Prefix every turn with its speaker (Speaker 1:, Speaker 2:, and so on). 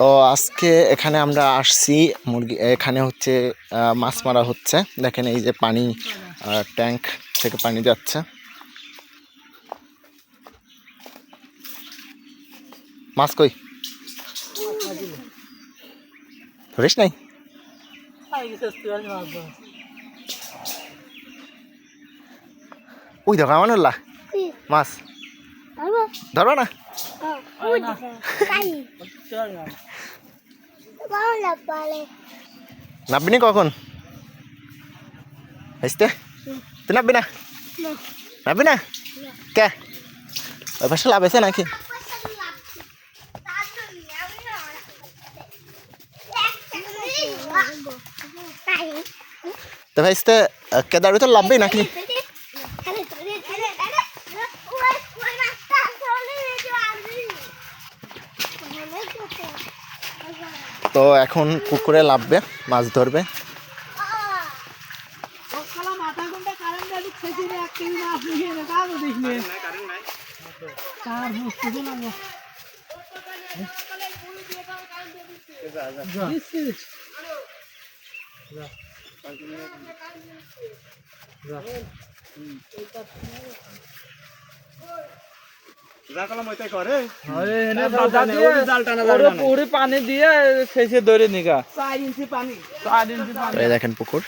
Speaker 1: তো আজকে এখানে আমরা আসছি মুরগি এখানে হচ্ছে মাছ মারা হচ্ছে। দেখেন এই যে পানি ট্যাঙ্ক থেকে পানি যাচ্ছে। মাছ কই ধরিস নাই? ওই দেখো আমানুল্লাহ মাছ ধরবা না? নাববি কখন আসতে? তুই নাববি না? নাববি না কে? ওই পাশে লাভ আছে নাকি? তো ভাইস্তে কেদার ভিতর লাভবি নাকি? তো এখন পুকুরে লাভবে, মাছ ধরবে।
Speaker 2: পানি দিয়ে শেষে ধরে নিগা
Speaker 1: দেখেন পুকুর।